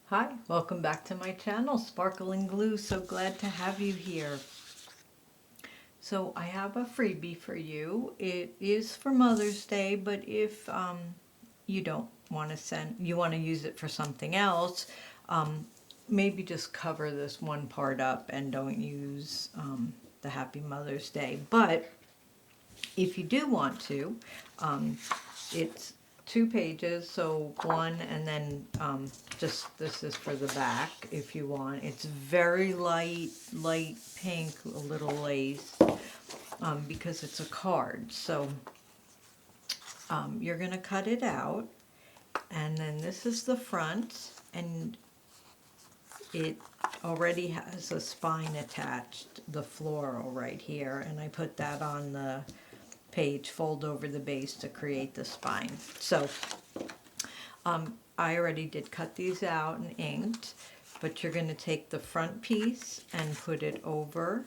Hi, welcome back to my channel, Sparkling Glue. So glad to have you here. So I have a freebie for you. It is for Mother's Day, but if you don't want to you want to use it for something else, maybe just cover this one part up and don't use the Happy Mother's Day. But if you do want to, it's 2 pages, so one, and then just this is for the back if you want. It's very light pink, a little lace, because it's a card. So you're going to cut it out, and then this is the front, and it already has a spine attached, the floral right here, and I put that on the page, fold over the base to create the spine. So I already did cut these out and inked, but you're going to take the front piece and put it over,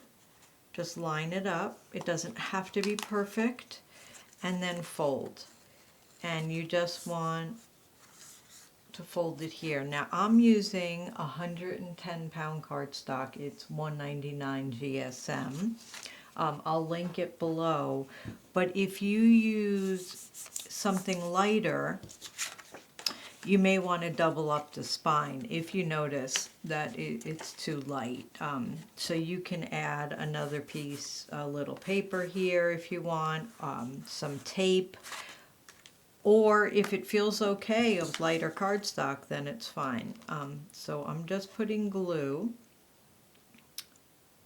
just line it up. It doesn't have to be perfect, and then fold. And you just want to fold it here. Now I'm using 110-pound cardstock. It's $1.99 GSM. I'll link it below, but if you use something lighter, you may want to double up the spine if you notice that it's too light. So you can add another piece, a little paper here if you want, some tape, or if it feels okay with lighter cardstock, then it's fine. So I'm just putting glue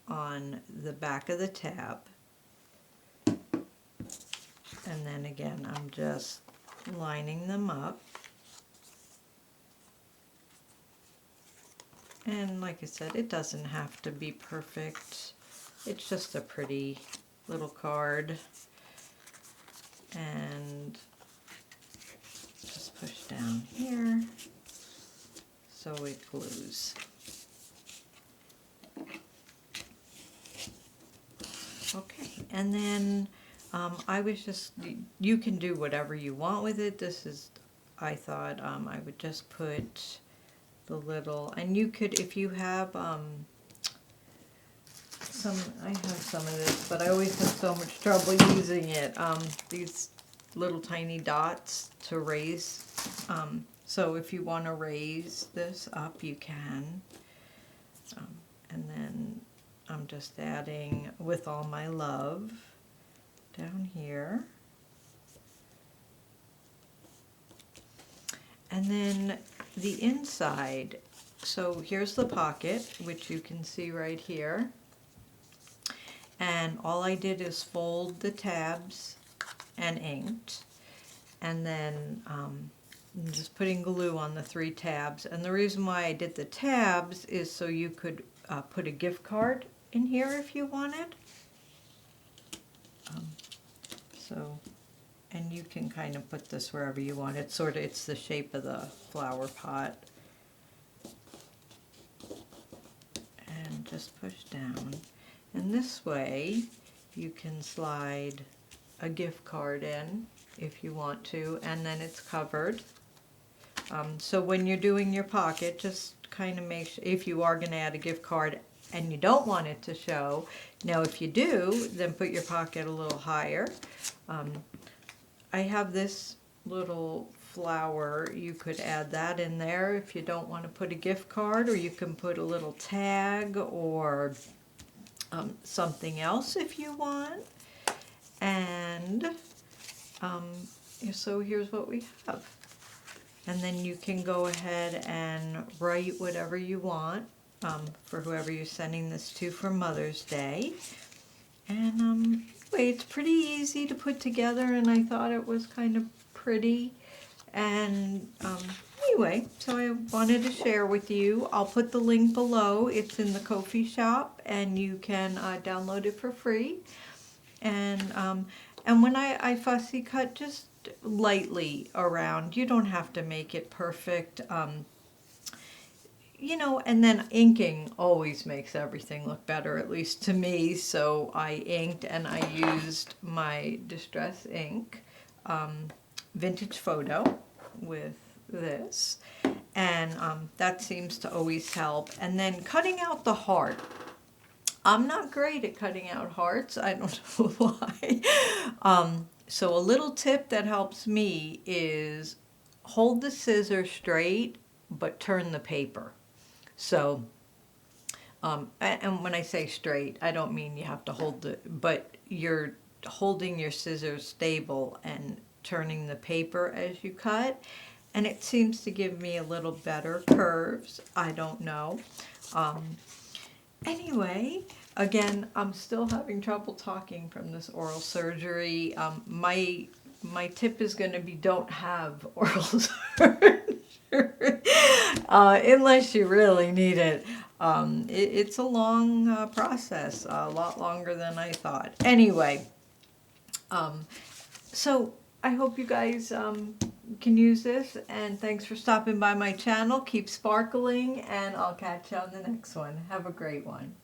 on the back of the tab, and then again I'm just lining them up, and like I said, it doesn't have to be perfect. It's just a pretty little card, and just push down here so it glues. Okay, and then I was just, you can do whatever you want with it. This is, I thought I would just put the little, and you could, if you have I have some of this, but I always have so much trouble using it. These little tiny dots to raise. So if you want to raise this up, you can. And then I'm just adding With All My Love down here. And then the inside, so here's the pocket, which you can see right here. And all I did is fold the tabs and inked. And then I'm just putting glue on the 3 tabs. And the reason why I did the tabs is so you could put a gift card in here if you wanted. And you can kind of put this wherever you want. It's sort of, it's the shape of the flower pot. And just push down. And this way you can slide a gift card in if you want to, and then it's covered. So when you're doing your pocket, just kind of make sure, if you are going to add a gift card and you don't want it to show, now if you do, then put your pocket a little higher. I have this little flower, you could add that in there if you don't want to put a gift card, or you can put a little tag or something else if you want. And so here's what we have. And then you can go ahead and write whatever you want for whoever you're sending this to for Mother's Day. And anyway, it's pretty easy to put together, and I thought it was kind of pretty. And anyway, so I wanted to share with you. I'll put the link below. It's in the Ko-fi shop, and you can download it for free. And when I fussy cut, just lightly around. You don't have to make it perfect. You know, and then inking always makes everything look better, at least to me. So I inked, and I used my Distress ink Vintage Photo with this. and that seems to always help. And then cutting out the heart. I'm not great at cutting out hearts. I don't know why. So a little tip that helps me is hold the scissors straight, but turn the paper. So, and when I say straight, I don't mean you have to hold it, but you're holding your scissors stable and turning the paper as you cut. And it seems to give me a little better curves. I don't know. Anyway, again, I'm still having trouble talking from this oral surgery. My tip is going to be don't have oral surgery unless you really need it. It's a long process, a lot longer than I thought. Anyway, so I hope you guys can use this, and thanks for stopping by my channel. Keep sparkling, and I'll catch you on the next one. Have a great one.